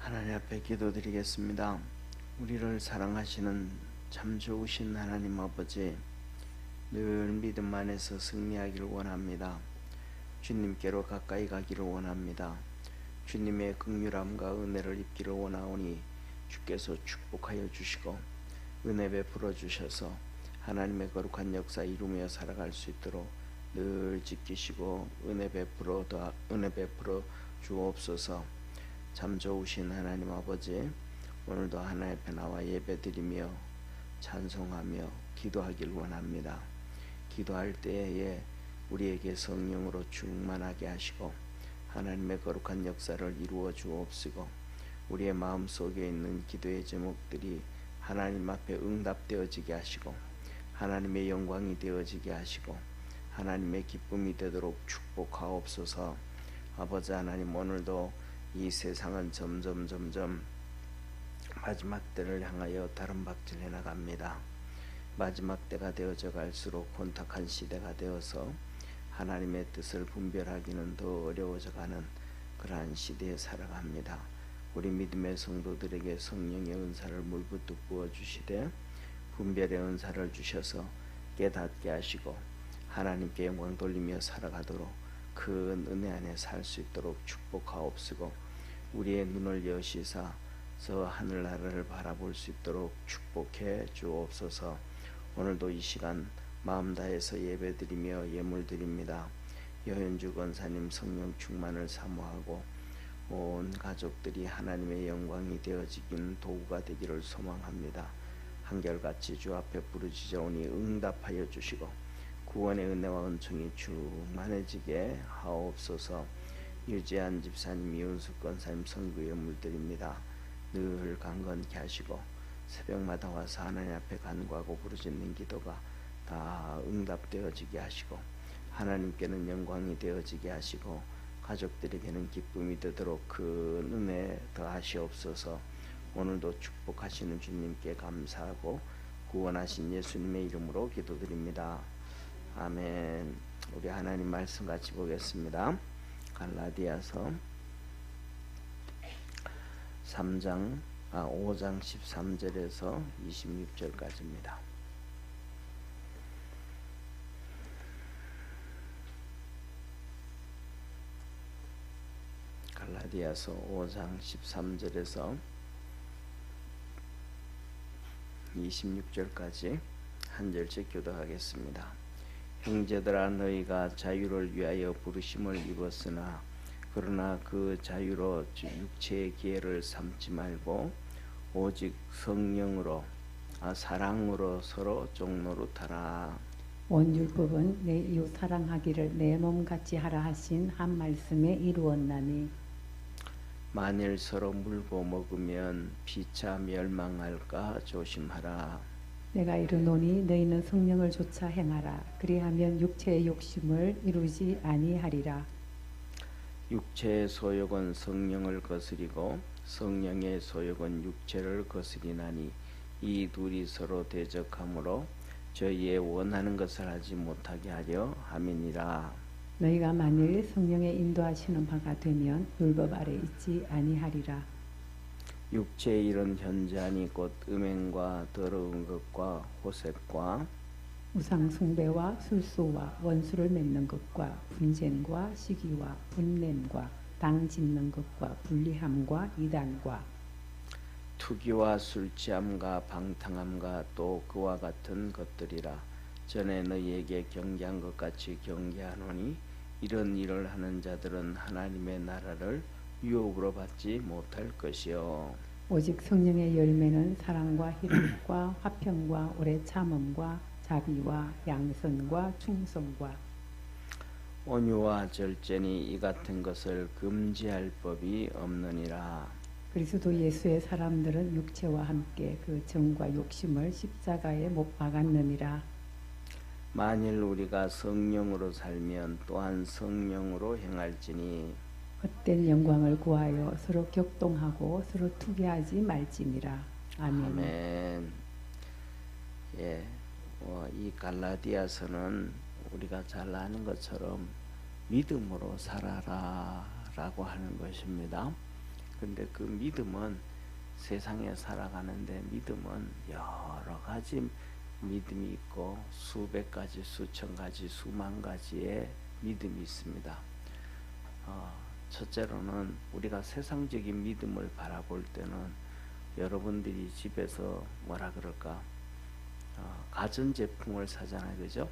하나님 앞에 기도드리겠습니다. 우리를 사랑하시는 참 좋으신 하나님 아버지, 늘 믿음 안에서 승리하기를 원합니다. 주님께로 가까이 가기를 원합니다. 주님의 긍휼함과 은혜를 입기를 원하오니 주께서 축복하여 주시고 은혜 베풀어 주셔서 하나님의 거룩한 역사 이루며 살아갈 수 있도록 늘 지키시고 은혜 베풀어 주옵소서. 참 좋으신 하나님 아버지, 오늘도 하나님 앞에 나와 예배드리며 찬송하며 기도하길 원합니다. 기도할 때에 우리에게 성령으로 충만하게 하시고 하나님의 거룩한 역사를 이루어 주옵시고, 우리의 마음속에 있는 기도의 제목들이 하나님 앞에 응답되어지게 하시고 하나님의 영광이 되어지게 하시고 하나님의 기쁨이 되도록 축복하옵소서. 아버지 하나님, 오늘도 이 세상은 점점 마지막 때를 향하여 다름박질해 나갑니다. 마지막 때가 되어져 갈수록 혼탁한 시대가 되어서 하나님의 뜻을 분별하기는 더 어려워져 가는 그러한 시대에 살아갑니다. 우리 믿음의 성도들에게 성령의 은사를 물붓듯 부어주시되 분별의 은사를 주셔서 깨닫게 하시고 하나님께 영광 돌리며 살아가도록 큰 은혜 안에 살 수 있도록 축복하옵시고, 우리의 눈을 여시사 저 하늘나라를 바라볼 수 있도록 축복해 주옵소서. 오늘도 이 시간 마음 다해서 예배드리며 예물드립니다. 여현주 권사님 성령 충만을 사모하고 온 가족들이 하나님의 영광이 되어지기는 도구가 되기를 소망합니다. 한결같이 주 앞에 부르짖어오니 응답하여 주시고 구원의 은혜와 은총이 충만해지게 하옵소서. 유재한 집사님, 이윤숙 권사님 선구 예물드립니다. 늘 강건케 하시고 새벽마다 와서 하나님 앞에 간구하고 부르짖는 기도가 다 응답되어지게 하시고 하나님께는 영광이 되어지게 하시고 가족들에게는 기쁨이 되도록 그 은혜 더하시옵소서. 오늘도 축복하시는 주님께 감사하고 구원하신 예수님의 이름으로 기도드립니다. 아멘. 우리 하나님 말씀 같이 보겠습니다. 갈라디아서 5장 13절에서 26절까지입니다. 갈라디아서 5장 13절에서 26절까지 한 절씩 교도하겠습니다. 형제들아, 너희가 자유를 위하여 부르심을 입었으나 그러나 그 자유로 육체의 기회를 삼지 말고 오직 성령으로 사랑으로 서로 종노릇하라. 온 율법은 내 이웃 사랑하기를 내 몸같이 하라 하신 한 말씀에 이루었나니, 만일 서로 물고 먹으면 피차 멸망할까 조심하라. 내가 이르노니 너희는 성령을 조차 행하라. 그리하면 육체의 욕심을 이루지 아니하리라. 육체의 소욕은 성령을 거스리고 성령의 소욕은 육체를 거스리나니 이 둘이 서로 대적하므로 저희의 원하는 것을 하지 못하게 하려 함이니라. 너희가 만일 성령의 인도하시는 바가 되면 율법 아래 있지 아니하리라. 육체의 일은 현저하니 곧 음행과 더러운 것과 호색과 우상 숭배와 술수와 원수를 맺는 것과 분쟁과 시기와 분냄과 당 짓는 것과 불리함과 이단과 투기와 술취함과 방탕함과 또 그와 같은 것들이라. 전에 너희에게 경계한 것 같이 경계하노니 이런 일을 하는 자들은 하나님의 나라를 유혹으로 받지 못할 것이요. 오직 성령의 열매는 사랑과 희락과 화평과 오래 참음과 자비와 양선과 충성과 온유와 절제니 이 같은 것을 금지할 법이 없느니라. 그리스도 예수의 사람들은 육체와 함께 그 정과 욕심을 십자가에 못 박았느니라. 만일 우리가 성령으로 살면 또한 성령으로 행할지니 헛된 영광을 구하여 서로 격동하고 서로 투기하지 말지니라. 아멘. 아멘. 예, 이 갈라디아서는 우리가 잘 아는 것처럼 믿음으로 살아라 라고 하는 것입니다. 근데 그 믿음은 세상에 살아가는데 믿음은 여러 가지 믿음이 있고 수백 가지, 수천 가지, 수만 가지의 믿음이 있습니다. 첫째로는 우리가 세상적인 믿음을 바라볼 때는 여러분들이 집에서 뭐라 그럴까 가전제품을 사잖아요, 그죠?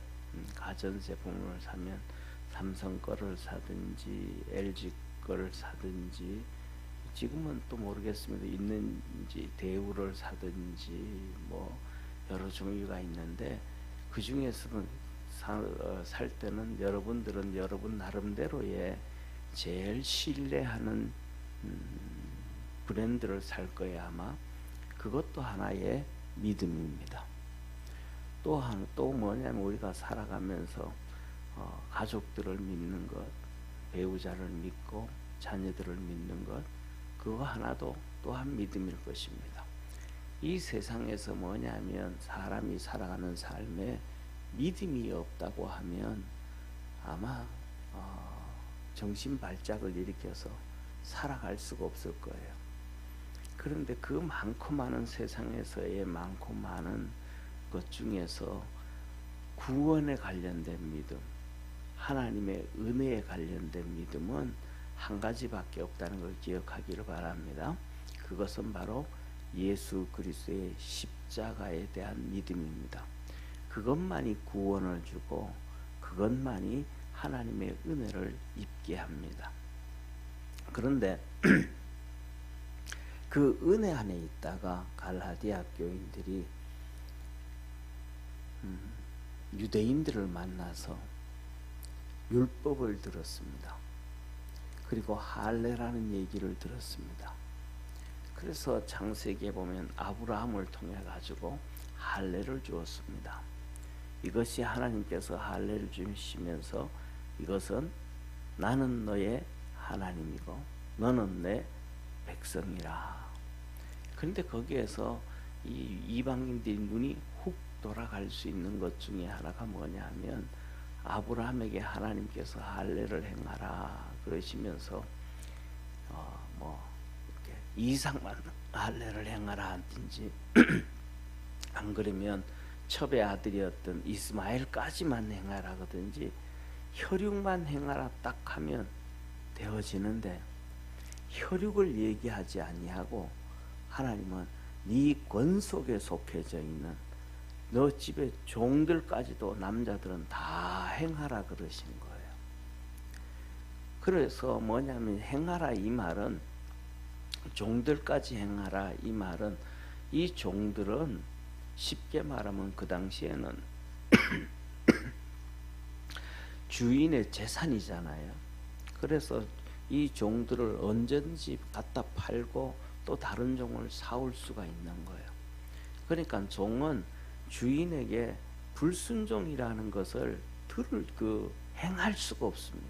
가전제품을 사면 삼성 거를 사든지 LG 거를 사든지 지금은 또 모르겠습니다. 있는지 대우를 사든지 뭐 여러 종류가 있는데 그 중에서는 살 때는 여러분들은 여러분 나름대로의 제일 신뢰하는 브랜드를 살 거예요 아마. 그것도 하나의 믿음입니다. 또 뭐냐면 우리가 살아가면서 가족들을 믿는 것, 배우자를 믿고 자녀들을 믿는 것, 그거 하나도 또한 믿음일 것입니다. 이 세상에서 뭐냐면 사람이 살아가는 삶에 믿음이 없다고 하면 아마 정신 발작을 일으켜서 살아갈 수가 없을 거예요. 그런데 그 많고 많은 세상에서의 많고 많은 것 중에서 구원에 관련된 믿음, 하나님의 은혜에 관련된 믿음은 한 가지밖에 없다는 걸 기억하기를 바랍니다. 그것은 바로 예수 그리스도의 십자가에 대한 믿음입니다. 그것만이 구원을 주고 그것만이 하나님의 은혜를 입게 합니다. 그런데 그 은혜 안에 있다가 갈라디아 교인들이 유대인들을 만나서 율법을 들었습니다. 그리고 할례라는 얘기를 들었습니다. 그래서 창세기에 보면 아브라함을 통해 가지고 할례를 주었습니다. 이것이 하나님께서 할례를 주시면서 이것은 나는 너의 하나님이고 너는 내 백성이라. 그런데 거기에서 이 이방인들이 눈이 훅 돌아갈 수 있는 것 중에 하나가 뭐냐 하면 아브라함에게 하나님께서 할례를 행하라 그러시면서 뭐 이렇게 이삭만 할례를 행하라 하든지 안 그러면 첩의 아들이었던 이스마엘까지만 행하라 하든지 혈육만 행하라 딱 하면 되어지는데 혈육을 얘기하지 아니하고 하나님은 네 권속에 속해져 있는 너 집에 종들까지도 남자들은 다 행하라 그러신 거예요. 그래서 뭐냐면 행하라 이 말은 종들까지 행하라 이 말은 이 종들은 쉽게 말하면 그 당시에는 주인의 재산이잖아요. 그래서 이 종들을 언제든지 갖다 팔고 또 다른 종을 사올 수가 있는 거예요. 그러니까 종은 주인에게 불순종이라는 것을 행할 수가 없습니다.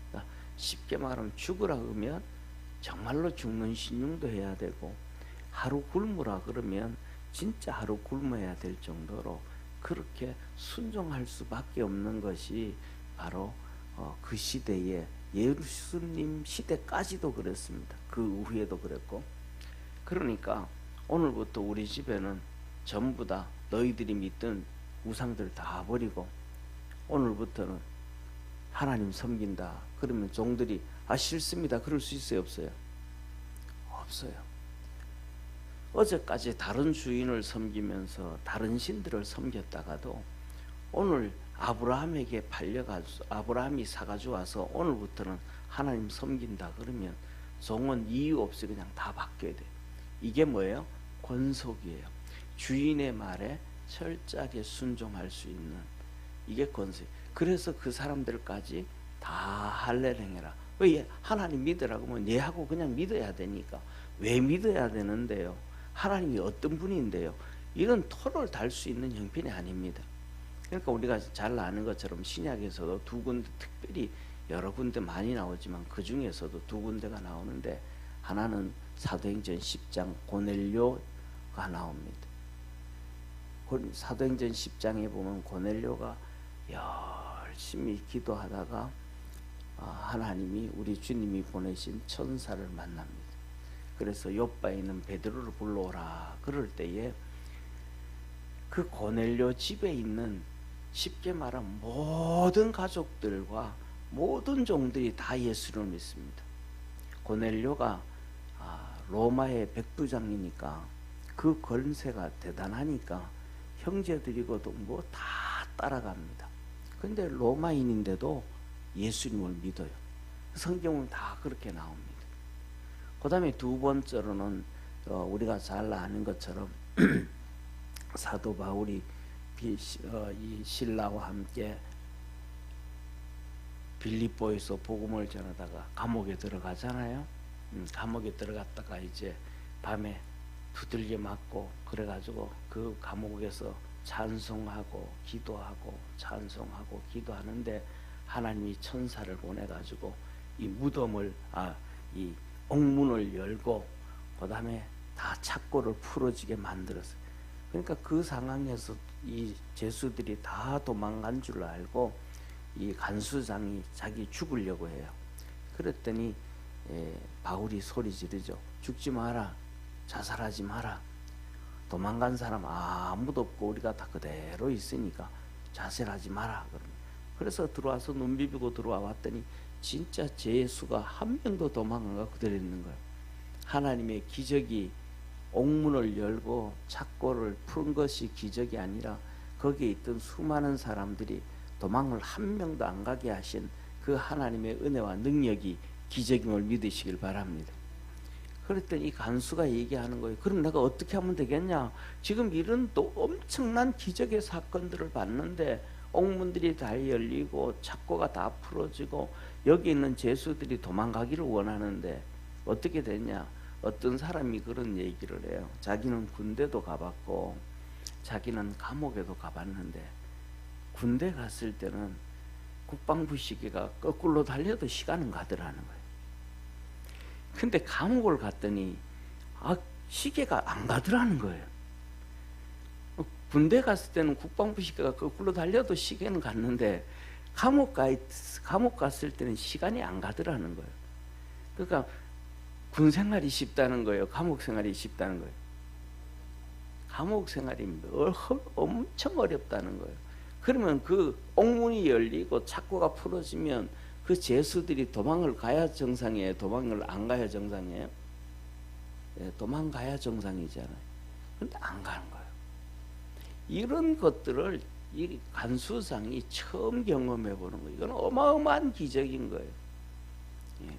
그러니까 쉽게 말하면 죽으라 그러면 정말로 죽는 신용도 해야 되고 하루 굶으라 그러면 진짜 하루 굶어야 될 정도로 그렇게 순종할 수밖에 없는 것이 바로 그 시대의 예수님 시대까지도 그랬습니다. 그 후에도 그랬고. 그러니까 오늘부터 우리 집에는 전부 다 너희들이 믿던 우상들 다 버리고 오늘부터는 하나님 섬긴다. 그러면 종들이 싫습니다. 그럴 수 있어요? 없어요? 없어요. 어제까지 다른 주인을 섬기면서 다른 신들을 섬겼다가도 오늘 아브라함에게 팔려가지고 아브라함이 사가지고 와서 오늘부터는 하나님 섬긴다 그러면 종은 이유 없이 그냥 다 바뀌어야 돼요. 이게 뭐예요? 권속이에요. 주인의 말에 철저하게 순종할 수 있는 이게 권속. 그래서 그 사람들까지 다 할례를 행해라. 왜? 하나님 믿으라고 하면 얘하고 그냥 믿어야 되니까. 왜 믿어야 되는데요? 하나님이 어떤 분인데요? 이런 토를 달 수 있는 형편이 아닙니다. 그러니까 우리가 잘 아는 것처럼 신약에서도 두 군데, 특별히 여러 군데 많이 나오지만 그 중에서도 두 군데가 나오는데 하나는 사도행전 10장 고넬료가 나옵니다. 사도행전 10장에 보면 고넬료가 열심히 기도하다가 하나님이 우리 주님이 보내신 천사를 만납니다. 그래서 요바에 있는 베드로를 불러오라 그럴 때에 그 고넬료 집에 있는 쉽게 말하면 모든 가족들과 모든 종들이 다 예수를 믿습니다. 고넬료가 로마의 백부장이니까 그 권세가 대단하니까 형제들이고도 뭐 다 따라갑니다. 근데 로마인인데도 예수님을 믿어요. 성경은 다 그렇게 나옵니다. 그 다음에 두 번째로는 우리가 잘 아는 것처럼 사도 바울이 이 신라와 함께 빌립보에서 복음을 전하다가 감옥에 들어가잖아요. 감옥에 들어갔다가 이제 밤에 두들겨 맞고 그래가지고 그 감옥에서 찬송하고 기도하고 찬송하고 기도하는데 하나님이 천사를 보내가지고 이 무덤을 이 옥문을 열고 그 다음에 다 착고를 풀어지게 만들었어요. 그러니까 그 상황에서 이 죄수들이 다 도망간 줄 알고 이 간수장이 자기 죽으려고 해요. 그랬더니 바울이 소리 지르죠. 죽지 마라, 자살하지 마라. 도망간 사람 아무도 없고 우리가 다 그대로 있으니까 자살하지 마라. 그래서 들어와서 눈 비비고 들어와 봤더니 진짜 죄수가 한 명도 도망 안 가고 그대로 있는 거예요. 하나님의 기적이 옥문을 열고 착고를 푸는 것이 기적이 아니라 거기에 있던 수많은 사람들이 도망을 한 명도 안 가게 하신 그 하나님의 은혜와 능력이 기적임을 믿으시길 바랍니다. 그랬더니 이 간수가 얘기하는 거예요. 그럼 내가 어떻게 하면 되겠냐? 지금 이런 또 엄청난 기적의 사건들을 봤는데 옥문들이 다 열리고 착고가 다 풀어지고 여기 있는 죄수들이 도망가기를 원하는데 어떻게 됐냐? 어떤 사람이 그런 얘기를 해요. 자기는 군대도 가봤고 자기는 감옥에도 가봤는데 군대 갔을 때는 국방부 시계가 거꾸로 달려도 시간은 가더라는 거예요. 근데 감옥을 갔더니 시계가 안 가더라는 거예요. 군대 갔을 때는 국방부 시계가 거꾸로 달려도 시계는 갔는데 감옥 갔을 때는 시간이 안 가더라는 거예요. 그러니까 군 생활이 쉽다는 거예요. 감옥 생활이 쉽다는 거예요. 감옥 생활이 엄청 어렵다는 거예요. 그러면 그 옥문이 열리고 착고가 풀어지면 그 죄수들이 도망을 가야 정상이에요? 도망을 안 가야 정상이에요? 도망가야 정상이잖아요. 그런데 안 가는 거예요. 이런 것들을 이 간수장이 처음 경험해 보는 거예요. 이건 어마어마한 기적인 거예요.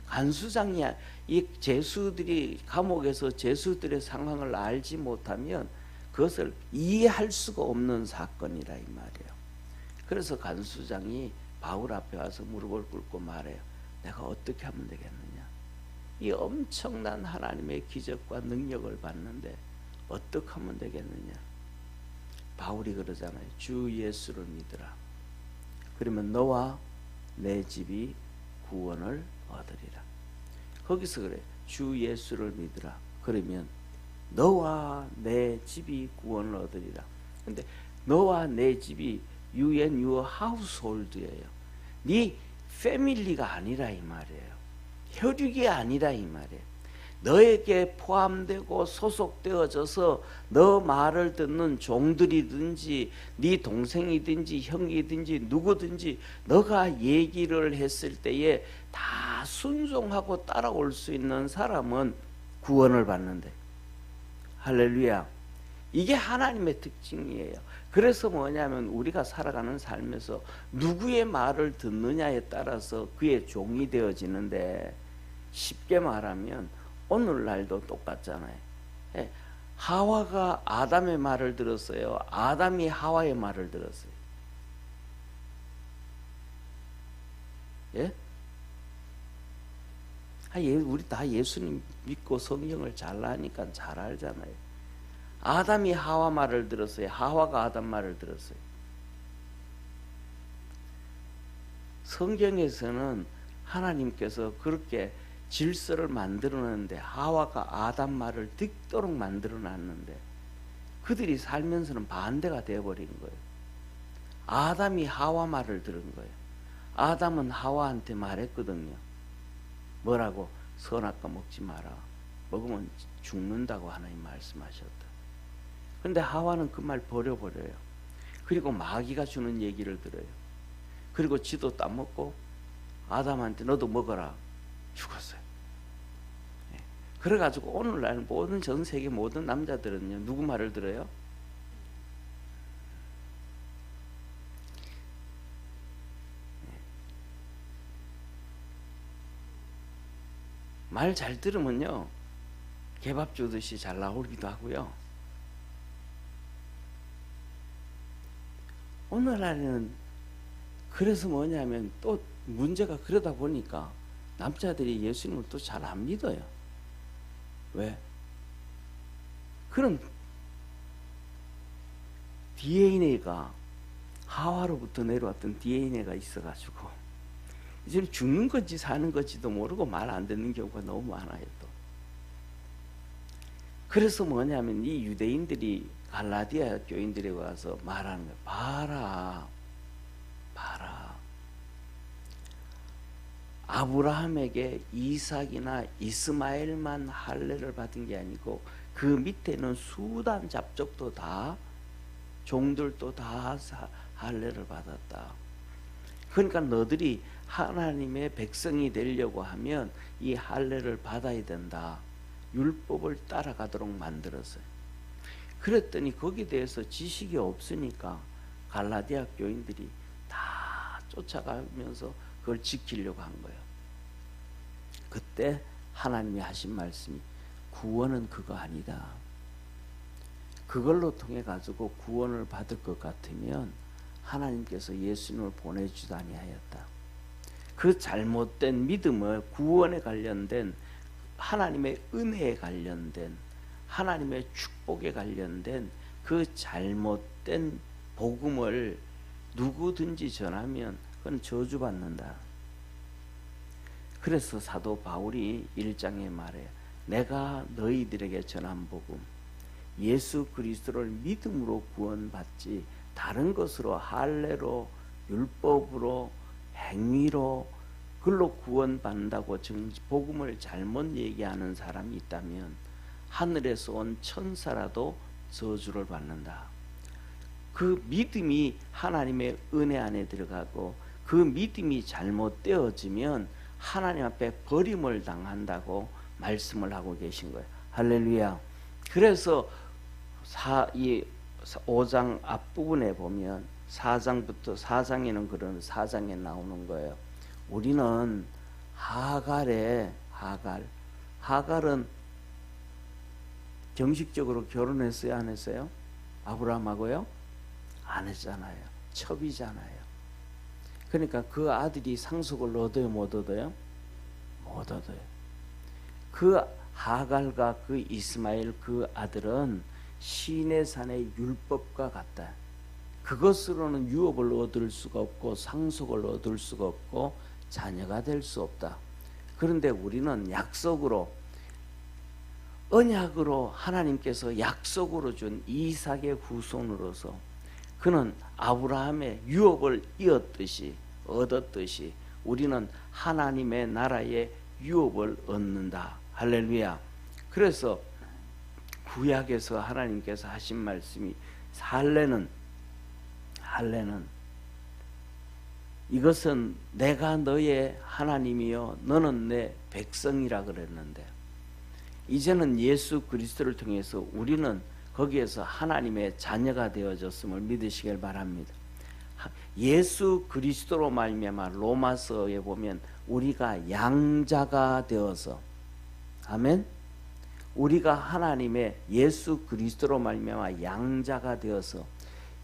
간수장이 이 죄수들이 감옥에서 죄수들의 상황을 알지 못하면 그것을 이해할 수가 없는 사건이라 이 말이에요. 그래서 간수장이 바울 앞에 와서 무릎을 꿇고 말해요. 내가 어떻게 하면 되겠느냐? 이 엄청난 하나님의 기적과 능력을 봤는데 어떻게 하면 되겠느냐? 바울이 그러잖아요. 주 예수를 믿으라. 그러면 너와 내 집이 구원을 얻으리라. 거기서 그래. 주 예수를 믿으라. 그러면 너와 내 집이 구원을 얻으리라. 근데 너와 내 집이 you and your household예요. 네 패밀리가 아니라 이 말이에요. 혈육이 아니라 이 말이에요. 너에게 포함되고 소속되어져서 너 말을 듣는 종들이든지 네 동생이든지 형이든지 누구든지 너가 얘기를 했을 때에 다 순종하고 따라올 수 있는 사람은 구원을 받는데, 할렐루야. 이게 하나님의 특징이에요. 그래서 뭐냐면 우리가 살아가는 삶에서 누구의 말을 듣느냐에 따라서 그의 종이 되어지는데, 쉽게 말하면 오늘날도 똑같잖아요. 하와가 아담의 말을 들었어요? 아담이 하와의 말을 들었어요? 예? 우리 다 예수님 믿고 성경을 잘 아니까 잘 알잖아요. 아담이 하와 말을 들었어요? 하와가 아담 말을 들었어요? 성경에서는 하나님께서 그렇게 질서를 만들어놨는데 하와가 아담 말을 듣도록 만들어놨는데 그들이 살면서는 반대가 되어버린 거예요. 아담이 하와 말을 들은 거예요. 아담은 하와한테 말했거든요. 뭐라고? 선악과 먹지 마라. 먹으면 죽는다고 하나님 말씀하셨다. 그런데 하와는 그 말 버려버려요. 그리고 마귀가 주는 얘기를 들어요. 그리고 지도 따먹고 아담한테 너도 먹어라 죽었어요. 그래가지고 오늘날 모든 전 세계 모든 남자들은요 누구 말을 들어요? 말 잘 들으면요 개밥 주듯이 잘 나오기도 하고요. 오늘날에는 그래서 뭐냐면 또 문제가 그러다 보니까 남자들이 예수님을 또 잘 안 믿어요. 왜? 그런 DNA가 하와로부터 내려왔던 DNA가 있어가지고 이제 죽는 건지 사는 건지도 모르고 말 안 듣는 경우가 너무 많아요. 또 그래서 뭐냐면 이 유대인들이 갈라디아 교인들에 와서 말하는 거예요. 봐라 아브라함에게 이삭이나 이스마엘만 할례를 받은 게 아니고 그 밑에는 수단 잡족도 다 종들도 다 할례를 받았다. 그러니까 너들이 하나님의 백성이 되려고 하면 이 할례를 받아야 된다. 율법을 따라가도록 만들었어요. 그랬더니 거기에 대해서 지식이 없으니까 갈라디아 교인들이 다 쫓아가면서 그걸 지키려고 한 거예요. 그때 하나님이 하신 말씀이 구원은 그거 아니다. 그걸로 통해 가지고 구원을 받을 것 같으면 하나님께서 예수님을 보내주지 아니하였다. 그 잘못된 믿음을 구원에 관련된 하나님의 은혜에 관련된 하나님의 축복에 관련된 그 잘못된 복음을 누구든지 전하면 그건 저주받는다. 그래서 사도 바울이 1장에 말해 내가 너희들에게 전한 복음 예수 그리스도를 믿음으로 구원받지 다른 것으로 할례로 율법으로 행위로 그걸로 구원받는다고 복음을 잘못 얘기하는 사람이 있다면 하늘에서 온 천사라도 저주를 받는다. 그 믿음이 하나님의 은혜 안에 들어가고 그 믿음이 잘못되어지면 하나님 앞에 버림을 당한다고 말씀을 하고 계신 거예요. 할렐루야. 그래서 이 5장 앞부분에 보면 4장에는 그런 4장에 나오는 거예요. 우리는 하갈은 정식적으로 결혼했어요, 안 했어요? 아브라함하고요? 안 했잖아요. 첩이잖아요. 그러니까 그 아들이 상속을 얻어요, 못 얻어요? 못 얻어요. 그 하갈과 그 이스마엘 그 아들은 시내산의 율법과 같다. 그것으로는 유업을 얻을 수가 없고 상속을 얻을 수가 없고 자녀가 될 수 없다. 그런데 우리는 약속으로 언약으로 하나님께서 약속으로 준 이삭의 후손으로서 그는 아브라함의 유업을 얻었듯이 우리는 하나님의 나라의 유업을 얻는다. 할렐루야. 그래서 구약에서 하나님께서 하신 말씀이 할례는 이것은 내가 너의 하나님이요 너는 내 백성이라 그랬는데 이제는 예수 그리스도를 통해서 우리는 거기에서 하나님의 자녀가 되어졌음을 믿으시길 바랍니다. 예수 그리스도로 말미암아 로마서에 보면 우리가 양자가 되어서 아멘. 우리가 하나님의 예수 그리스도로 말미암아 양자가 되어서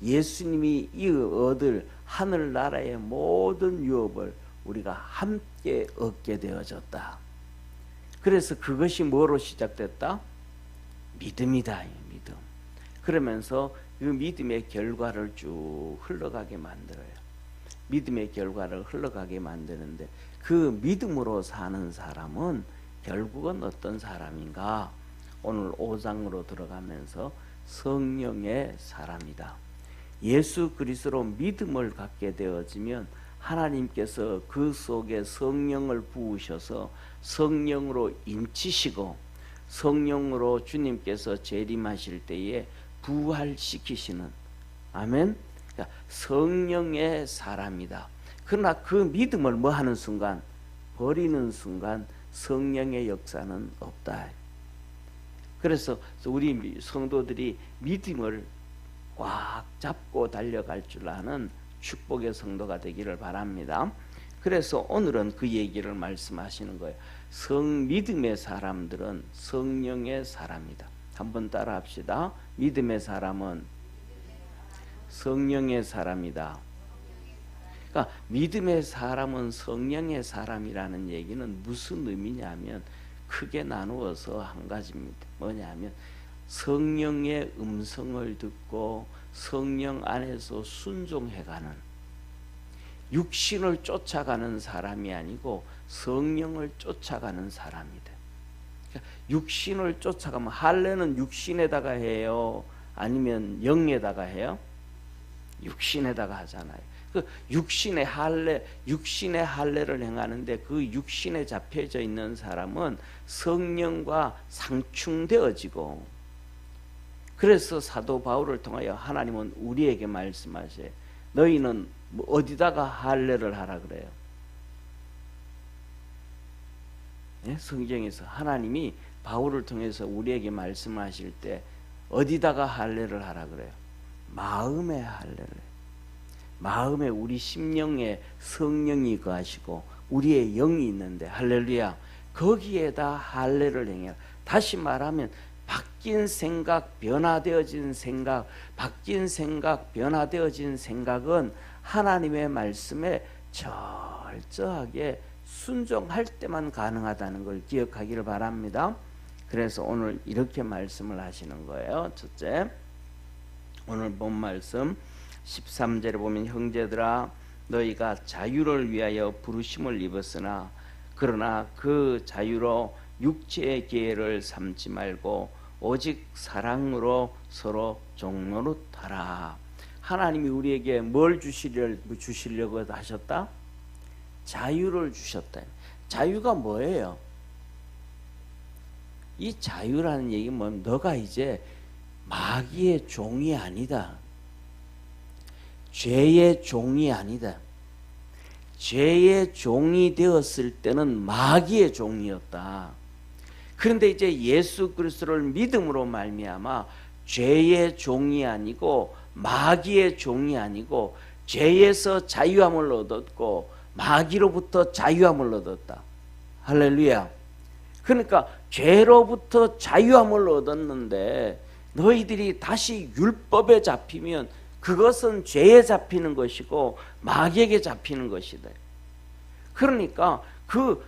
예수님이 얻을 하늘나라의 모든 유업을 우리가 함께 얻게 되어졌다. 그래서 그것이 뭐로 시작됐다? 믿음이다. 믿음. 그러면서 그 믿음의 결과를 쭉 흘러가게 만들어요. 믿음의 결과를 흘러가게 만드는데 그 믿음으로 사는 사람은 결국은 어떤 사람인가? 오늘 5장으로 들어가면서 성령의 사람이다. 예수 그리스도로 믿음을 갖게 되어지면 하나님께서 그 속에 성령을 부으셔서 성령으로 인치시고 성령으로 주님께서 재림하실 때에 부활시키시는, 아멘. 그러니까 성령의 사람이다. 그러나 그 믿음을 뭐 하는 순간, 버리는 순간 성령의 역사는 없다. 그래서 우리 성도들이 믿음을 꽉 잡고 달려갈 줄 아는 축복의 성도가 되기를 바랍니다. 그래서 오늘은 그 얘기를 말씀하시는 거예요. 믿음의 사람들은 성령의 사람이다. 한번 따라 합시다. 믿음의 사람은 성령의 사람이다. 그러니까 믿음의 사람은 성령의 사람이라는 얘기는 무슨 의미냐면 크게 나누어서 한 가지입니다. 뭐냐면 성령의 음성을 듣고 성령 안에서 순종해가는, 육신을 쫓아가는 사람이 아니고 성령을 쫓아가는 사람이다. 그러니까 육신을 쫓아가면, 할례는 육신에다가 해요? 아니면 영에다가 해요? 육신에다가 하잖아요. 그 육신의 할례를 행하는데 그 육신에 잡혀져 있는 사람은 성령과 상충되어지고, 그래서 사도 바울을 통하여 하나님은 우리에게 말씀하셔요. 너희는 어디다가 할례를 하라 그래요? 네? 성경에서 하나님이 바울을 통해서 우리에게 말씀하실 때 어디다가 할례를 하라 그래요? 마음에 할례를. 마음에 우리 심령에 성령이 거하시고 우리의 영이 있는데, 할렐루야, 거기에다 할례를 행해라. 다시 말하면 바뀐 생각, 변화되어진 생각, 변화되어진 생각은 하나님의 말씀에 철저하게 순종할 때만 가능하다는 걸 기억하기를 바랍니다. 그래서 오늘 이렇게 말씀을 하시는 거예요. 첫째, 오늘 본 말씀 13절에 보면 형제들아 너희가 자유를 위하여 부르심을 입었으나 그러나 그 자유로 육체의 기회를 삼지 말고 오직 사랑으로 서로 종노릇하라. 하나님이 우리에게 뭘 주시려고 하셨다? 자유를 주셨다. 자유가 뭐예요? 이 자유라는 얘기는 뭐냐면 너가 이제 마귀의 종이 아니다. 죄의 종이 아니다. 죄의 종이 되었을 때는 마귀의 종이었다. 그런데 이제 예수 그리스도를 믿음으로 말미암아 죄의 종이 아니고 마귀의 종이 아니고 죄에서 자유함을 얻었고 마귀로부터 자유함을 얻었다. 할렐루야. 그러니까 죄로부터 자유함을 얻었는데 너희들이 다시 율법에 잡히면 그것은 죄에 잡히는 것이고 마귀에게 잡히는 것이다. 그러니까 그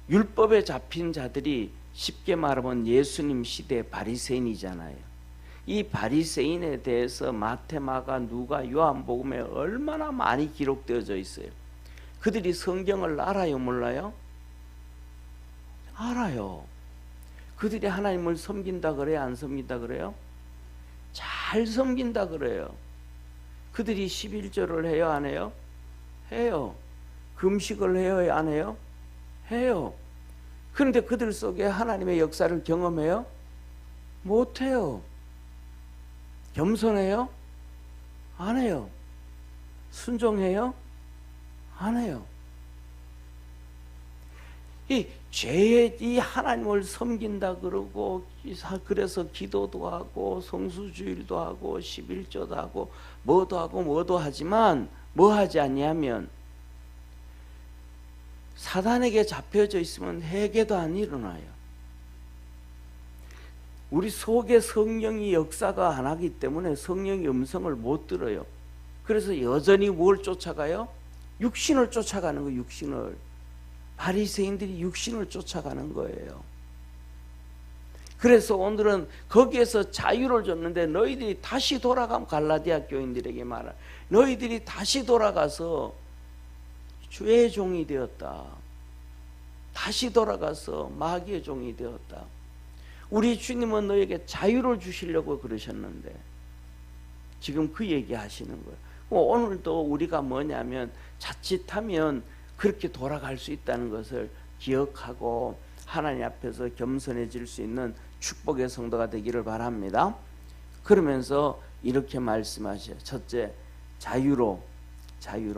율법에 잡힌 자들이 쉽게 말하면 예수님 시대 바리새인이잖아요. 이 바리새인에 대해서 마태, 마가, 누가, 요한복음에 얼마나 많이 기록되어져 있어요. 그들이 성경을 알아요, 몰라요? 알아요. 그들이 하나님을 섬긴다 그래요, 안 섬긴다 그래요? 잘 섬긴다 그래요. 그들이 11조를 해요, 안 해요? 해요. 금식을 해요, 안 해요? 해요. 그런데 그들 속에 하나님의 역사를 경험해요? 못해요. 겸손해요? 안 해요. 순종해요? 안 해요. 이 하나님을 섬긴다 그러고 그래서 기도도 하고 성수주일도 하고 11조도 하고 뭐도 하지만 뭐 하지 않냐면 사단에게 잡혀져 있으면 회개도 안 일어나요. 우리 속에 성령이 역사가 안 하기 때문에 성령의 음성을 못 들어요. 그래서 여전히 뭘 쫓아가요? 육신을 쫓아가는 거예요. 육신을. 바리새인들이 육신을 쫓아가는 거예요. 그래서 오늘은 거기에서 자유를 줬는데 너희들이 다시 돌아가면, 갈라디아 교인들에게 말하, 너희들이 다시 돌아가서 주의 종이 되었다. 다시 돌아가서 마귀의 종이 되었다. 우리 주님은 너에게 자유를 주시려고 그러셨는데 지금 그 얘기 하시는 거예요. 오늘도 우리가 뭐냐면 자칫하면 그렇게 돌아갈 수 있다는 것을 기억하고 하나님 앞에서 겸손해질 수 있는 축복의 성도가 되기를 바랍니다. 그러면서 이렇게 말씀하셔요. 첫째, 자유로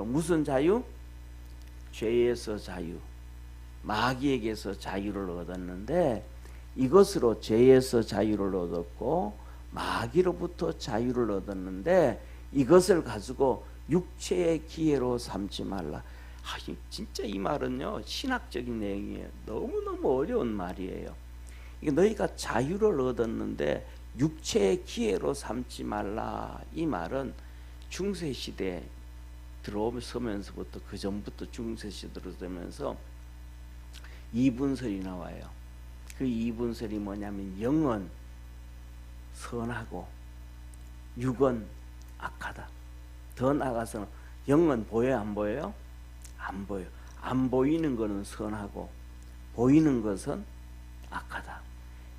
무슨 자유? 죄에서 자유, 마귀에게서 자유를 얻었는데 이것으로 죄에서 자유를 얻었고 마귀로부터 자유를 얻었는데 이것을 가지고 육체의 기회로 삼지 말라. 진짜 이 말은요 신학적인 내용이에요. 너무너무 어려운 말이에요. 이게 너희가 자유를 얻었는데 육체의 기회로 삼지 말라. 이 말은 중세시대에 들어서면서부터 그 전부터 중세시대 들어서면서 이분설이 나와요. 그 이분설이 뭐냐면 영은 선하고 육은 악하다. 더 나아가서는 영은 보여요, 안 보여요? 안 보여. 안 보이는 것은 선하고 보이는 것은 악하다.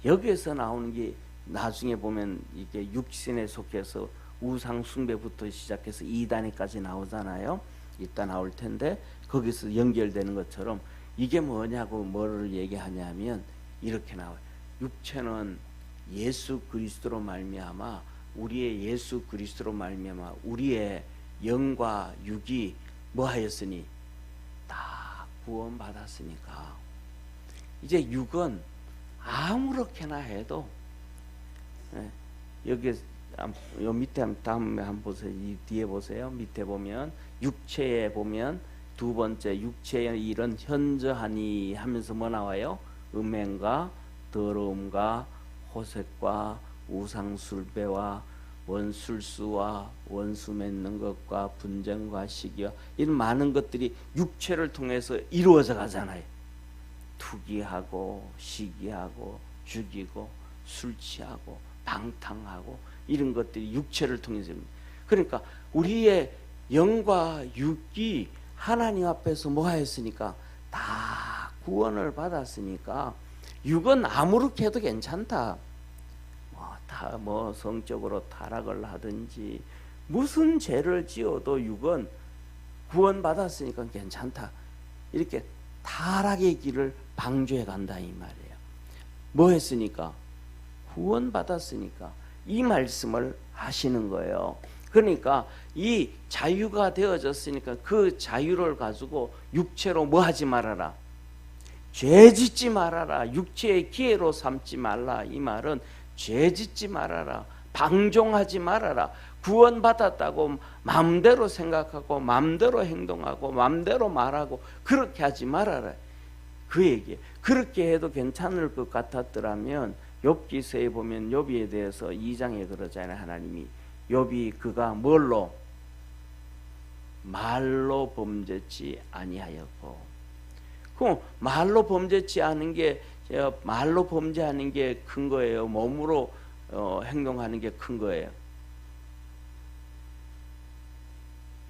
여기에서 나오는 게 나중에 보면 이게 육신에 속해서 우상 숭배부터 시작해서 이단에까지 나오잖아요. 이따 나올 텐데 거기서 연결되는 것처럼 이게 뭐냐고 뭐를 얘기하냐면 이렇게 나와요. 육체는 예수 그리스도로 말미암아 우리의 예수 그리스도로 말미암아 우리의 영과 육이 뭐하였으니 다 구원받았으니까 이제 육은 아무렇게나 해도 여기 요 밑에 다음에 한번 보세요. 이 뒤에 보세요. 밑에 보면 육체에 보면 두 번째 육체의 일은 현저하니 하면서 뭐 나와요? 음행과 더러움과 호색과 우상술배와 원술수와 원수 맺는 것과 분쟁과 시기와 이런 많은 것들이 육체를 통해서 이루어져 가잖아요. 투기하고 시기하고 죽이고 술 취하고 방탕하고 이런 것들이 육체를 통해서 그러니까 우리의 영과 육이 하나님 앞에서 뭐 하였으니까 다 구원을 받았으니까 육은 아무렇게 해도 괜찮다. 뭐 성적으로 타락을 하든지 무슨 죄를 지어도 육은 구원받았으니까 괜찮다. 이렇게 타락의 길을 방조해 간다 이 말이에요. 뭐 했으니까? 구원받았으니까 이 말씀을 하시는 거예요. 그러니까 이 자유가 되어졌으니까 그 자유를 가지고 육체로 뭐 하지 말아라? 죄 짓지 말아라. 육체의 기회로 삼지 말라. 이 말은 죄 짓지 말아라. 방종하지 말아라. 구원받았다고 마음대로 생각하고 마음대로 행동하고 마음대로 말하고 그렇게 하지 말아라. 그 얘기예요. 그렇게 해도 괜찮을 것 같았더라면 욥기서에 보면 욥에 대해서 2장에 그러잖아요. 하나님이 욥이 그가 뭘로? 말로 범죄치 아니하였고. 그럼 말로 범죄치 않은 게 말로 범죄하는 게 큰 거예요. 몸으로 행동하는 게 큰 거예요.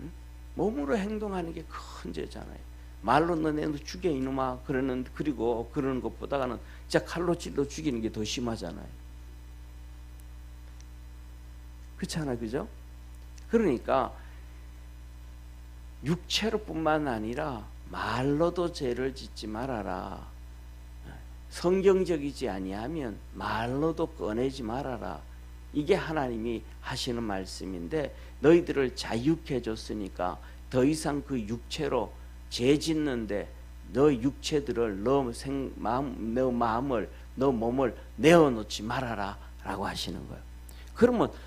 응? 몸으로 행동하는 게 큰 죄잖아요. 말로 너네 죽여 이놈아 그러는 그리고 그러는 것보다는 진짜 칼로 찔러 죽이는 게 더 심하잖아요. 그렇잖아요, 그죠? 그러니까 육체로뿐만 아니라 말로도 죄를 짓지 말아라. 성경적이지 아니하면 말로도 꺼내지 말아라. 이게 하나님이 하시는 말씀인데 너희들을 자유케 해줬으니까 더 이상 그 육체로 죄 짓는데 너 육체들을 너 마음을 너 몸을 내어놓지 말아라 라고 하시는 거예요.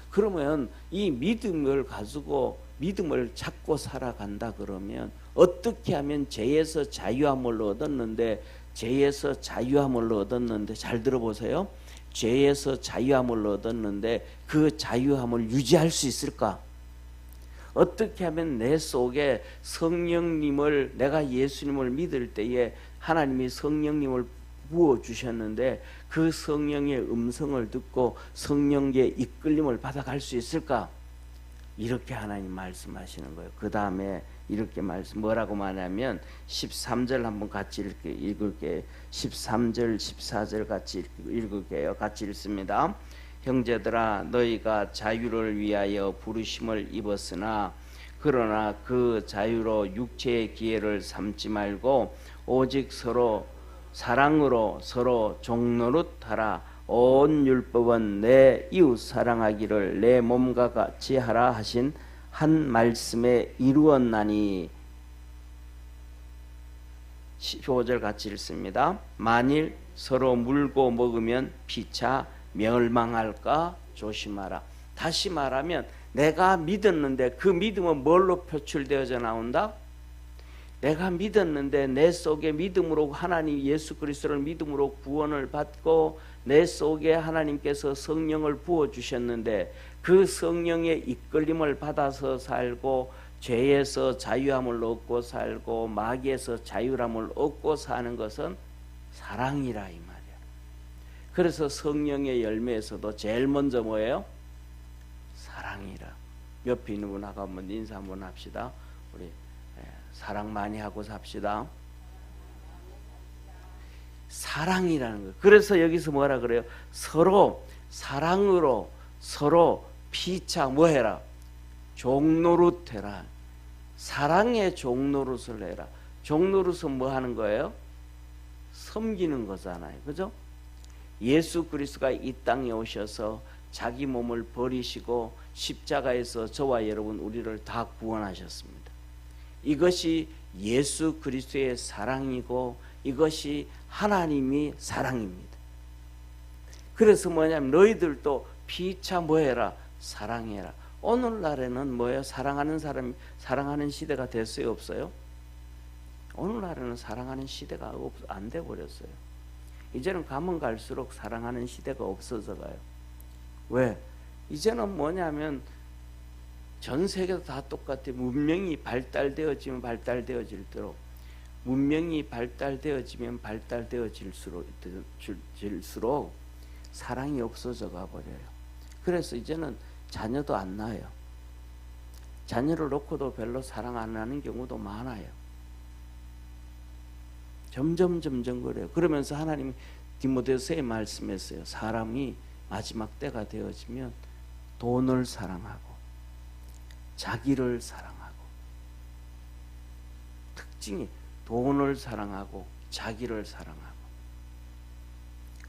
그러면 이 믿음을 가지고 믿음을 찾고 살아간다 그러면 어떻게 하면 죄에서 자유함을 얻었는데 죄에서 자유함을 얻었는데 잘 들어보세요. 죄에서 자유함을 얻었는데 그 자유함을 유지할 수 있을까? 어떻게 하면 내 속에 성령님을 내가 예수님을 믿을 때에 하나님이 성령님을 부어주셨는데 그 성령의 음성을 듣고 성령의 이끌림을 받아갈 수 있을까? 이렇게 하나님 말씀하시는 거예요. 그 다음에 이렇게 뭐라고 말하면 13절 한번 같이 이렇게 읽을게요. 13절 14절 같이 읽을게요. 같이 읽습니다. 형제들아 너희가 자유를 위하여 부르심을 입었으나 그러나 그 자유로 육체의 기회를 삼지 말고 오직 서로 사랑으로 서로 종노릇하라. 온 율법은 내 이웃 사랑하기를 내 몸과 같이 하라 하신 한 말씀에 이루었나니. 15절 같이 읽습니다. 만일 서로 물고 먹으면 피차 멸망할까 조심하라. 다시 말하면 내가 믿었는데 그 믿음은 뭘로 표출되어져 나온다? 내가 믿었는데 내 속에 믿음으로 하나님 예수 그리스도를 믿음으로 구원을 받고 내 속에 하나님께서 성령을 부어주셨는데 그 성령의 이끌림을 받아서 살고 죄에서 자유함을 얻고 살고 마귀에서 자유함을 얻고 사는 것은 사랑이라 이 말이야. 그래서 성령의 열매에서도 제일 먼저 뭐예요? 사랑이라. 옆에 있는 분하고 한번 인사 한번 합시다. 우리 사랑 많이 하고 삽시다. 사랑이라는 거예요. 그래서 여기서 뭐라 그래요? 서로 사랑으로 서로 피차 뭐해라? 종노릇 해라. 사랑의 종노릇을 해라. 종노릇은 뭐 하는 거예요? 섬기는 거잖아요. 그죠? 예수 그리스도가 이 땅에 오셔서 자기 몸을 버리시고 십자가에서 저와 여러분 우리를 다 구원하셨습니다. 이것이 예수 그리스도의 사랑이고 이것이 하나님이 사랑입니다. 그래서 뭐냐면 너희들도 피차 뭐해라? 사랑해라. 오늘날에는 뭐예요? 사랑하는 사람이 사랑하는 시대가 됐어요? 없어요? 오늘날에는 사랑하는 시대가 안 돼 버렸어요. 이제는 가면 갈수록 사랑하는 시대가 없어져 가요. 왜? 이제는 뭐냐면 전 세계도 다 똑같아요. 문명이 발달되어지면 발달되어질수록 문명이 발달되어지면 발달되어질수록 사랑이 없어져 가버려요. 그래서 이제는 자녀도 안 낳아요. 자녀를 놓고도 별로 사랑 안 하는 경우도 많아요. 점점 그래요. 그러면서 하나님이 디모데후서에 말씀했어요. 사람이 마지막 때가 되어지면 돈을 사랑하고 자기를 사랑하고, 특징이 돈을 사랑하고 자기를 사랑하고.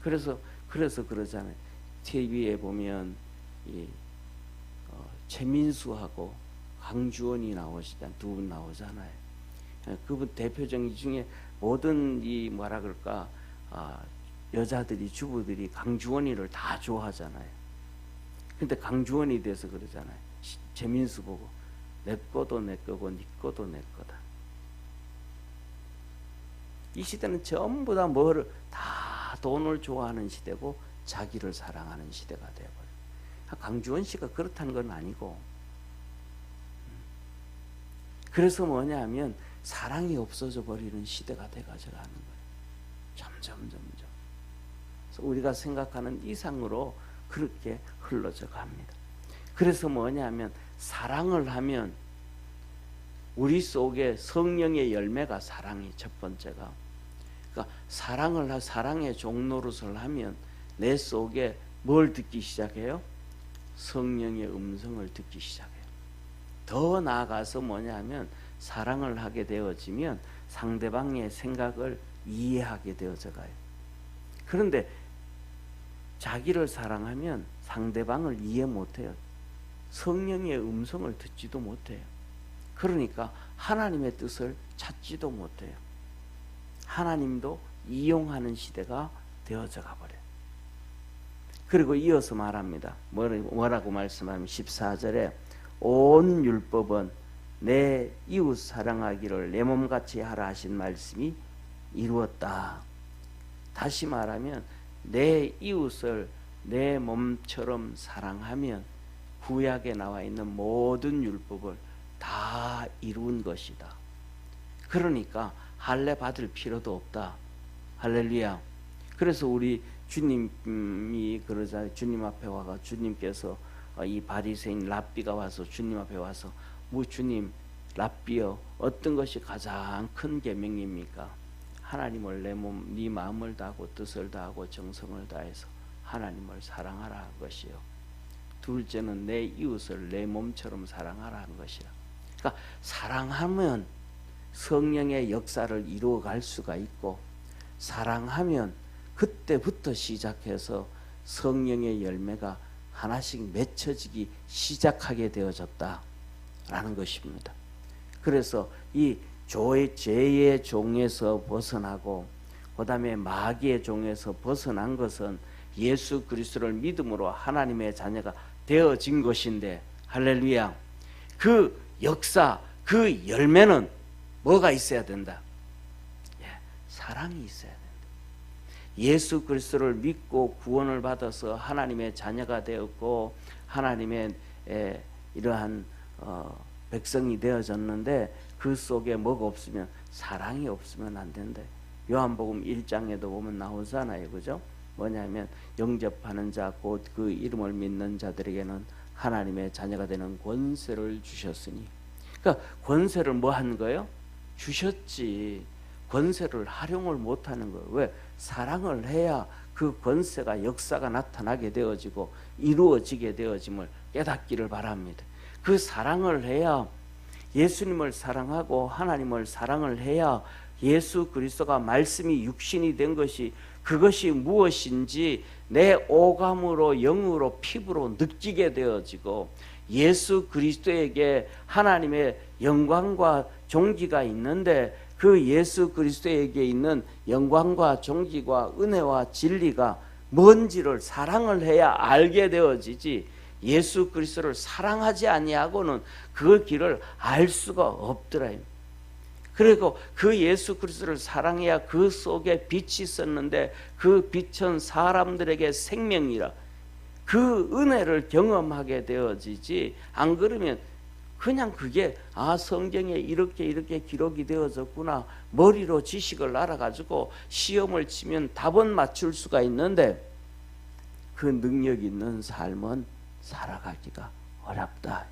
그래서 그러잖아요. TV에 보면 최민수하고 강주원이 나오시잖아요. 두 분 나오잖아요. 그분 대표적인 중에 모든 이 뭐라 그럴까 여자들이 주부들이 강주원이를 다 좋아하잖아요. 근데 강주원이 돼서 그러잖아요. 최민수 보고 내 거도 내 거고 네 거도 내 거다. 이 시대는 전부 다 뭐를 다 돈을 좋아하는 시대고 자기를 사랑하는 시대가 되어버려요. 강주원 씨가 그렇다는 건 아니고, 그래서 뭐냐면 사랑이 없어져 버리는 시대가 돼가지고 가는 거예요. 점점. 그래서 우리가 생각하는 이상으로 그렇게 흘러져 갑니다. 그래서 뭐냐면 사랑을 하면 우리 속에 성령의 열매가 사랑이 첫 번째가. 그러니까 사랑의 종노릇을 하면 내 속에 뭘 듣기 시작해요? 성령의 음성을 듣기 시작해요. 더 나아가서 뭐냐면 사랑을 하게 되어지면 상대방의 생각을 이해하게 되어져 가요. 그런데 자기를 사랑하면 상대방을 이해 못해요. 성령의 음성을 듣지도 못해요. 그러니까 하나님의 뜻을 찾지도 못해요. 하나님도 이용하는 시대가 되어져 가버려요. 그리고 이어서 말합니다. 뭐라고 말씀하면 14절에 온 율법은 내 이웃 사랑하기를 내 몸같이 하라 하신 말씀이 이루었다. 다시 말하면 내 이웃을 내 몸처럼 사랑하면 구약에 나와 있는 모든 율법을 다 이룬 것이다. 그러니까 할례 받을 필요도 없다. 할렐루야. 그래서 우리 주님이 그러자 주님 앞에 와가 주님께서 이 바리새인 랍비가 와서 주님 앞에 와서 주님 랍비여 어떤 것이 가장 큰 계명입니까? 하나님을 내 몸, 네 마음을 다하고 뜻을 다하고 정성을 다해서 하나님을 사랑하라 하는 것이요. 둘째는 내 이웃을 내 몸처럼 사랑하라 하는 것이야. 그러니까 사랑하면 성령의 역사를 이루어갈 수가 있고 사랑하면 그때부터 시작해서 성령의 열매가 하나씩 맺혀지기 시작하게 되어졌다라는 것입니다. 그래서 이 죄의 종에서 벗어나고 그 다음에 마귀의 종에서 벗어난 것은 예수 그리스도를 믿음으로 하나님의 자녀가 되어진 것인데, 할렐루야, 그 역사, 그 열매는 뭐가 있어야 된다? 사랑이 있어야 된다. 예수 그리스도를 믿고 구원을 받아서 하나님의 자녀가 되었고 하나님의 이러한 백성이 되어졌는데 그 속에 뭐가 없으면, 사랑이 없으면 안 된다. 요한복음 1장에도 보면 나오잖아요. 그죠? 뭐냐면 영접하는 자 곧 그 이름을 믿는 자들에게는 하나님의 자녀가 되는 권세를 주셨으니. 그러니까 권세를 뭐 한 거예요? 주셨지. 권세를 활용을 못하는 거예요. 왜? 사랑을 해야 그 권세가, 역사가 나타나게 되어지고 이루어지게 되어짐을 깨닫기를 바랍니다. 그 사랑을 해야, 예수님을 사랑하고 하나님을 사랑을 해야 예수 그리스도가 말씀이 육신이 된 것이, 그것이 무엇인지 내 오감으로, 영으로, 피부로 느끼게 되어지고 예수 그리스도에게 하나님의 영광과 존귀가 있는데 그 예수 그리스도에게 있는 영광과 존귀와 은혜와 진리가 뭔지를 사랑을 해야 알게 되어지지, 예수 그리스도를 사랑하지 아니하고는 그 길을 알 수가 없더라. 그리고 그 예수 그리스도를 사랑해야 그 속에 빛이 있었는데 그 빛은 사람들에게 생명이라, 그 은혜를 경험하게 되어지지, 안 그러면 그냥 그게 성경에 이렇게 기록이 되어졌구나, 머리로 지식을 알아가지고 시험을 치면 답은 맞출 수가 있는데 그 능력 있는 삶은 살아가기가 어렵다.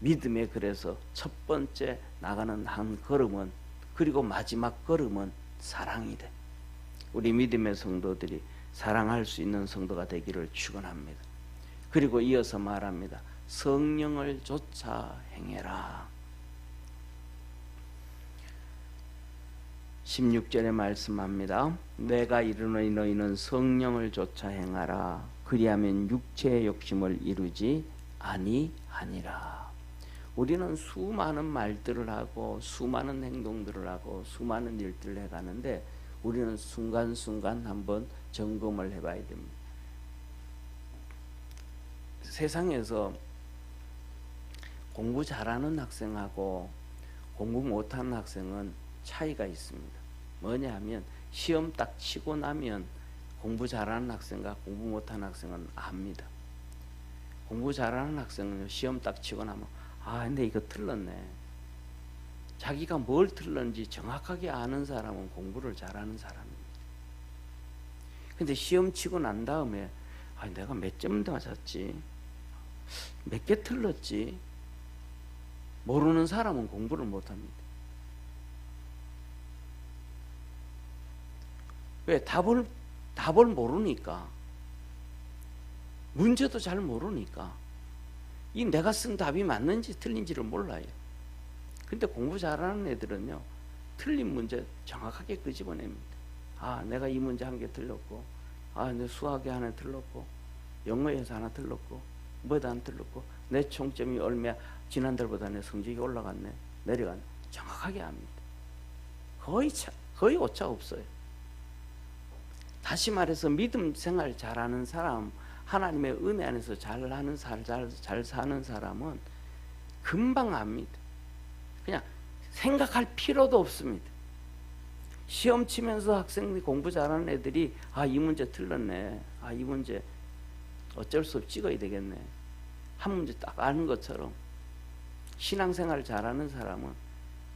믿음에 그래서 첫 번째 나가는 한 걸음은, 그리고 마지막 걸음은 사랑이 돼. 우리 믿음의 성도들이 사랑할 수 있는 성도가 되기를 축원합니다. 그리고 이어서 말합니다. 성령을 쫓아 행해라. 16절에 말씀합니다. 내가 이르노니 너희는 성령을 쫓아 행하라. 그리하면 육체의 욕심을 이루지 아니하니라. 우리는 수많은 말들을 하고 수많은 행동들을 하고 수많은 일들을 해가는데 우리는 순간순간 한번 점검을 해봐야 됩니다. 세상에서 공부 잘하는 학생하고 공부 못하는 학생은 차이가 있습니다. 뭐냐 하면 시험 딱 치고 나면 공부 잘하는 학생과 공부 못하는 학생은 압니다. 공부 잘하는 학생은 시험 딱 치고 나면 근데 이거 틀렸네. 자기가 뭘 틀렸는지 정확하게 아는 사람은 공부를 잘하는 사람입니다. 근데 시험 치고 난 다음에 내가 몇 점 맞았지? 몇 개 틀렸지? 모르는 사람은 공부를 못합니다. 왜? 답을 모르니까. 문제도 잘 모르니까. 이 내가 쓴 답이 맞는지 틀린지를 몰라요. 근데 공부 잘하는 애들은요, 틀린 문제 정확하게 끄집어냅니다. 내가 이 문제 한 개 틀렸고, 내 수학에 하나 틀렸고, 영어에서 하나 틀렸고, 뭐다 안 틀렸고, 내 총점이 얼마 지난달보다 내 성적이 올라갔네, 내려갔네, 정확하게 압니다. 거의 오차 없어요. 다시 말해서 믿음 생활 잘하는 사람, 하나님의 은혜 안에서 잘 사는 사람은 금방 압니다. 그냥 생각할 필요도 없습니다. 시험 치면서 학생들이 공부 잘하는 애들이 이 문제 틀렸네, 이 문제 어쩔 수 없이 찍어야 되겠네, 한 문제 딱 아는 것처럼 신앙생활 잘하는 사람은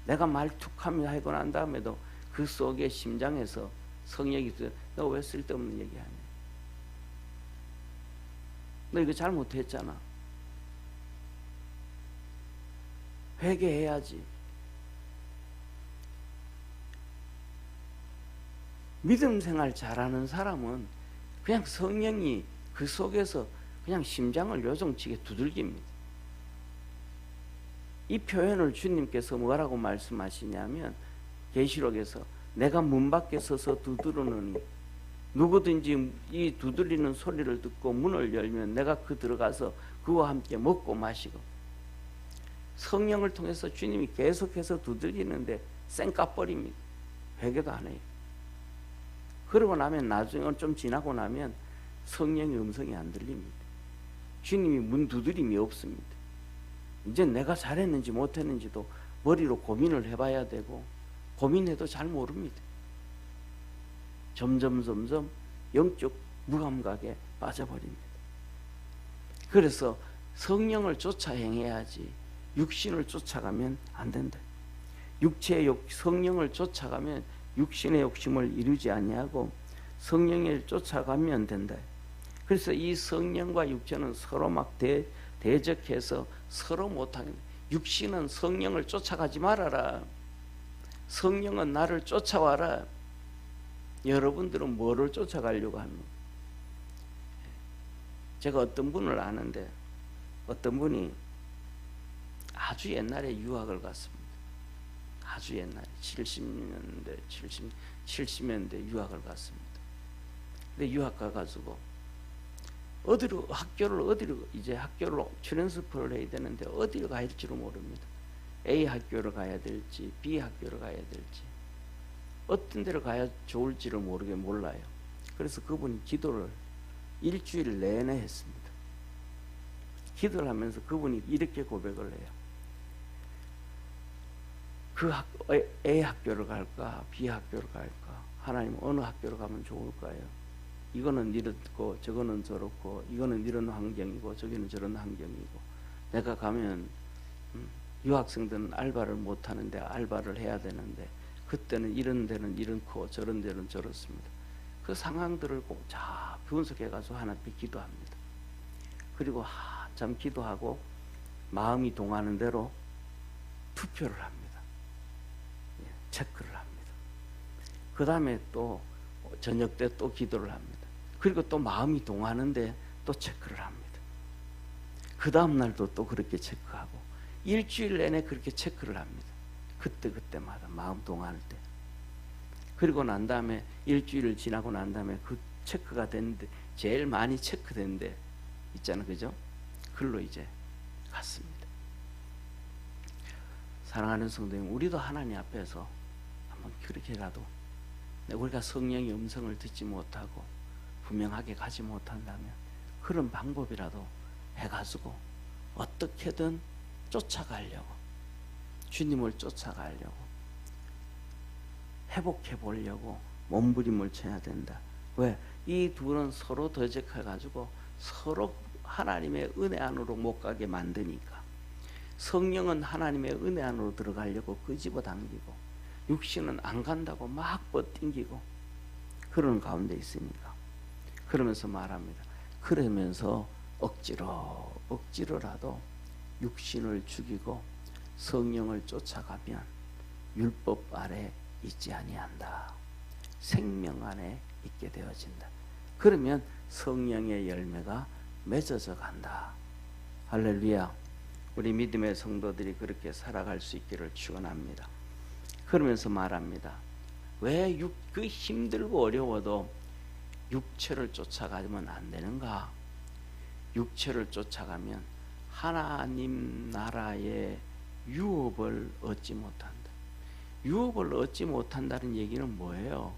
내가 말 툭하면 하고 난 다음에도 그 속에 심장에서 성령이 있어요. 너 왜 쓸데없는 얘기하냐, 너 이거 잘못했잖아, 회개해야지. 믿음 생활 잘하는 사람은 그냥 성령이 그 속에서 그냥 심장을 요정치게 두들깁니다. 이 표현을 주님께서 뭐라고 말씀하시냐면 계시록에서 내가 문 밖에 서서 두드리느니 누구든지 이 두드리는 소리를 듣고 문을 열면 내가 그 들어가서 그와 함께 먹고 마시고. 성령을 통해서 주님이 계속해서 두드리는데 쌩까버립니다. 회개도 안 해요. 그러고 나면 나중에 좀 지나고 나면 성령의 음성이 안 들립니다. 주님이 문 두드림이 없습니다. 이제 내가 잘했는지 못했는지도 머리로 고민을 해봐야 되고 고민해도 잘 모릅니다. 점점 영적 무감각에 빠져버립니다. 그래서 성령을 쫓아 행해야지 육신을 쫓아가면 안 된다. 성령을 쫓아가면 육신의 욕심을 이루지 아니하고 성령을 쫓아가면 된다. 그래서 이 성령과 육체는 서로 막 대적해서 서로 못하게. 육신은 성령을 쫓아가지 말아라. 성령은 나를 쫓아와라. 여러분들은 뭐를 쫓아가려고 합니까? 제가 어떤 분을 아는데 어떤 분이 아주 옛날에 유학을 갔습니다. 아주 옛날에 70년대 유학을 갔습니다. 근데 유학 가가지고 어디로 트랜스퍼를 해야 되는데 어디로 가야 할지를 모릅니다. A 학교를 가야 될지 B 학교를 가야 될지 어떤 데를 가야 좋을지를 몰라요. 그래서 그분이 기도를 일주일 내내 했습니다. 기도를 하면서 그분이 이렇게 고백을 해요. A 학교를 갈까 B 학교를 갈까? 하나님 어느 학교를 가면 좋을까요? 이거는 이렇고 저거는 저렇고 이거는 이런 환경이고 저기는 저런 환경이고 내가 가면 유학생들은 알바를 못하는데 알바를 해야 되는데 그때는 이런 데는 이렇고 저런 데는 저렇습니다. 그 상황들을 꼭 잘 분석해가지고 하나님께 기도합니다. 그리고 한참 기도하고 마음이 동하는 대로 투표를 합니다. 체크를 합니다. 그 다음에 또 저녁 때 또 기도를 합니다. 그리고 또 마음이 동하는데 또 체크를 합니다. 그 다음 날도 또 그렇게 체크하고 일주일 내내 그렇게 체크를 합니다. 그때마다 마음 동할 때. 그리고 난 다음에 일주일을 지나고 난 다음에 그 체크가 됐는데 제일 많이 체크된 데 있잖아요. 그죠? 글로 이제 갔습니다. 사랑하는 성도님, 우리도 하나님 앞에서 한번 그렇게라도 우리가 성령의 음성을 듣지 못하고 분명하게 가지 못한다면 그런 방법이라도 해가지고 어떻게든 쫓아가려고, 주님을 쫓아가려고, 회복해 보려고 몸부림을 쳐야 된다. 왜? 이 둘은 서로 대적해가지고 서로 하나님의 은혜 안으로 못 가게 만드니까. 성령은 하나님의 은혜 안으로 들어가려고 끄집어 당기고 육신은 안 간다고 막 뻗당기고 그런 가운데 있으니까. 그러면서 말합니다. 그러면서 억지로라도 육신을 죽이고 성령을 쫓아가면 율법 아래 있지 아니한다. 생명 안에 있게 되어진다. 그러면 성령의 열매가 맺어져 간다. 할렐루야. 우리 믿음의 성도들이 그렇게 살아갈 수 있기를 축원합니다. 그러면서 말합니다. 왜 그 힘들고 어려워도 육체를 쫓아가면 안 되는가? 육체를 쫓아가면 하나님 나라의 유업을 얻지 못한다. 유업을 얻지 못한다는 얘기는 뭐예요?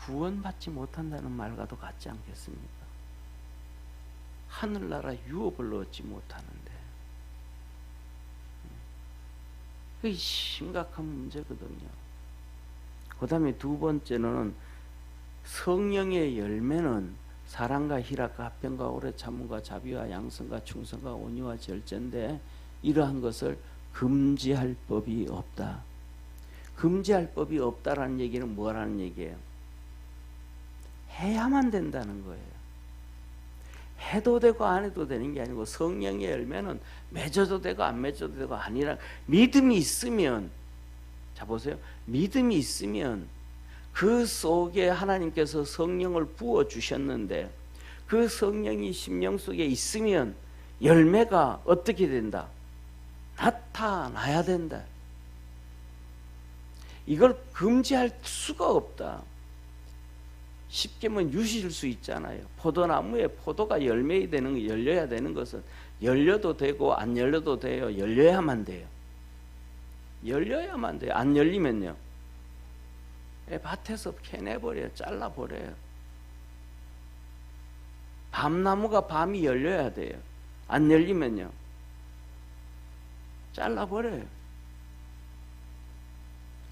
구원받지 못한다는 말과도 같지 않겠습니까? 하늘나라 유업을 얻지 못하는데 그게 심각한 문제거든요. 그 다음에 두 번째는 성령의 열매는 사랑과 희락과 화평과 오래 참음과 자비와 양선과 충성과 온유와 절제인데 이러한 것을 금지할 법이 없다. 금지할 법이 없다라는 얘기는 뭐라는 얘기예요? 해야만 된다는 거예요. 해도 되고 안 해도 되는 게 아니고 성령의 열매는 맺어도 되고 안 맺어도 되고 아니라 믿음이 있으면, 자 보세요. 믿음이 있으면 그 속에 하나님께서 성령을 부어 주셨는데 그 성령이 심령 속에 있으면 열매가 어떻게 된다? 나타나야 된다. 이걸 금지할 수가 없다. 쉽게 면 유실 수 있잖아요. 포도나무에 포도가 열매이 되는 거, 열려야 되는 것은 열려도 되고 안 열려도 돼요. 열려야만 돼요. 열려야만 돼요. 안 열리면요, 밭에서 캐내버려요. 잘라버려요. 밤나무가 밤이 열려야 돼요. 안 열리면요, 잘라버려요.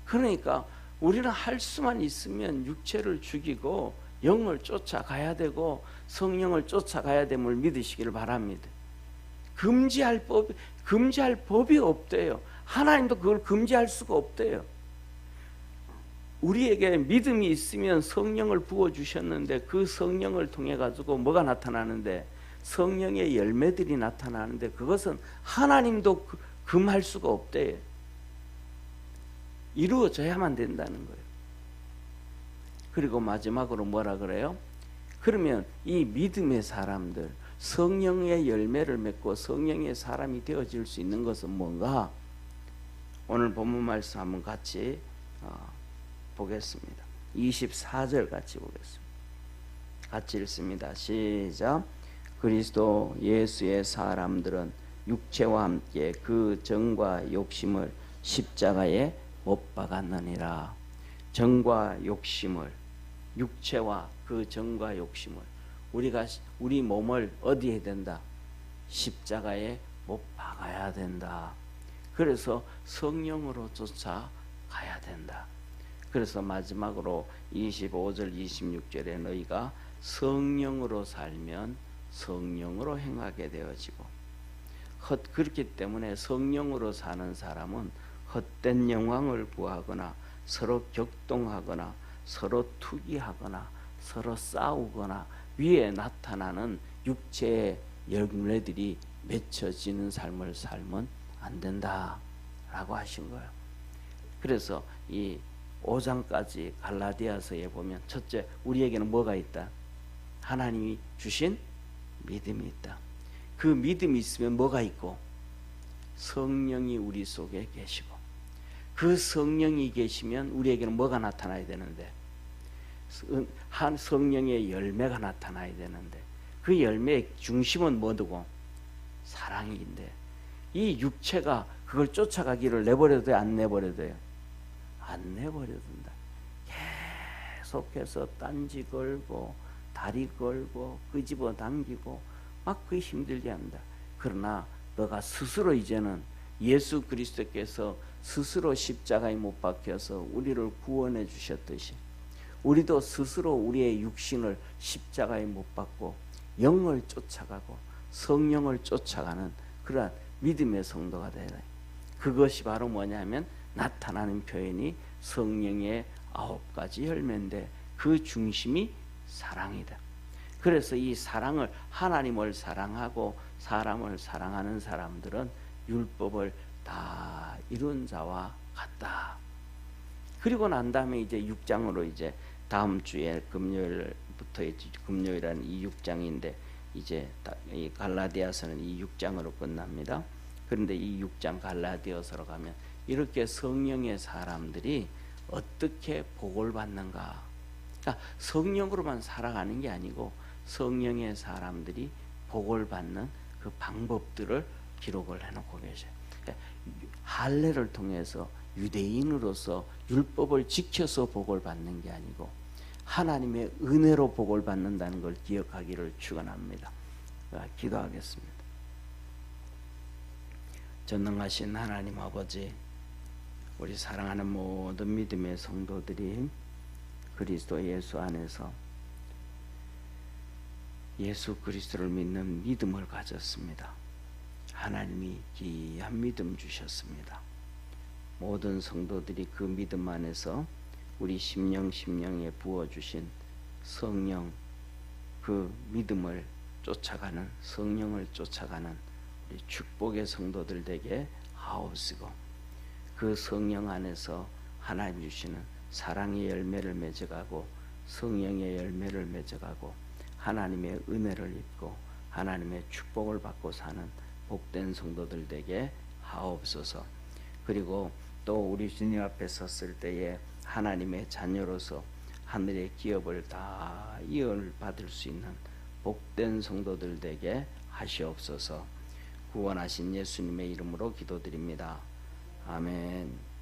그러니까 우리는 할 수만 있으면 육체를 죽이고 영을 쫓아가야 되고 성령을 쫓아가야 됨을 믿으시기를 바랍니다. 금지할 법이 없대요. 하나님도 그걸 금지할 수가 없대요. 우리에게 믿음이 있으면 성령을 부어주셨는데 그 성령을 통해 가지고 뭐가 나타나는데 성령의 열매들이 나타나는데 그것은 하나님도 금할 수가 없대요. 이루어져야만 된다는 거예요. 그리고 마지막으로 뭐라 그래요? 그러면 이 믿음의 사람들, 성령의 열매를 맺고 성령의 사람이 되어질 수 있는 것은 뭔가? 오늘 본문 말씀 한번 같이 보겠습니다. 24절 같이 보겠습니다. 같이 읽습니다. 시작. 그리스도 예수의 사람들은 육체와 함께 그 정과 욕심을 십자가에 못 박았느니라. 정과 욕심을, 육체와 그 정과 욕심을 우리 몸을 어디에 해야 된다? 십자가에 못 박아야 된다. 그래서 성령으로 쫓아가야 된다. 그래서 마지막으로 25절 26절에 너희가 성령으로 살면 성령으로 행하게 되어지고, 그렇기 때문에 성령으로 사는 사람은 헛된 영광을 구하거나 서로 격동하거나 서로 투기하거나 서로 싸우거나 위에 나타나는 육체의 열매들이 맺혀지는 삶을 살면 안 된다라고 하신 거예요. 그래서 이 5장까지 갈라디아서에 보면 첫째, 우리에게는 뭐가 있다? 하나님이 주신 믿음이 있다. 그 믿음이 있으면 뭐가 있고? 성령이 우리 속에 계시고, 그 성령이 계시면 우리에게는 뭐가 나타나야 되는데? 한 성령의 열매가 나타나야 되는데, 그 열매의 중심은 뭐고? 사랑인데, 이 육체가 그걸 쫓아가기를 내버려도 돼요? 안 내버려도 돼요? 안 내버려도 된다. 계속해서 딴지 걸고 다리 걸고 끄집어 당기고 막 그 힘들게 한다. 그러나 너가 스스로 이제는 예수 그리스도께서 스스로 십자가에 못 박혀서 우리를 구원해 주셨듯이 우리도 스스로 우리의 육신을 십자가에 못 박고 영을 쫓아가고 성령을 쫓아가는 그러한 믿음의 성도가 되라. 그것이 바로 뭐냐면 나타나는 표현이 성령의 9가지 열매인데 그 중심이 사랑이다. 그래서 이 사랑을, 하나님을 사랑하고 사람을 사랑하는 사람들은 율법을 다 이룬 자와 같다. 그리고 난 다음에 이제 6장으로 이제 다음 주에 금요일부터 금요일은 이 6장인데 이제 이 갈라디아서는 이 6장으로 끝납니다. 그런데 이 6장 갈라디아서로 가면 이렇게 성령의 사람들이 어떻게 복을 받는가? 그러니까 성령으로만 살아가는 게 아니고 성령의 사람들이 복을 받는 그 방법들을 기록을 해놓고 계셔요. 그러니까 할례를 통해서 유대인으로서 율법을 지켜서 복을 받는 게 아니고 하나님의 은혜로 복을 받는다는 걸 기억하기를 축원합니다. 기도하겠습니다. 전능하신 하나님 아버지, 우리 사랑하는 모든 믿음의 성도들이 그리스도 예수 안에서 예수 그리스도를 믿는 믿음을 가졌습니다. 하나님이 귀한 믿음 주셨습니다. 모든 성도들이 그 믿음 안에서 우리 심령에 부어주신 성령, 그 믿음을 쫓아가는, 성령을 쫓아가는 우리 축복의 성도들 되게 하옵시고, 그 성령 안에서 하나님 주시는 사랑의 열매를 맺어가고 성령의 열매를 맺어가고 하나님의 은혜를 입고 하나님의 축복을 받고 사는 복된 성도들 되게 하옵소서. 그리고 또 우리 주님 앞에 섰을 때에 하나님의 자녀로서 하늘의 기업을 다 이어받을 수 있는 복된 성도들 되게 하시옵소서. 구원하신 예수님의 이름으로 기도드립니다. 아멘.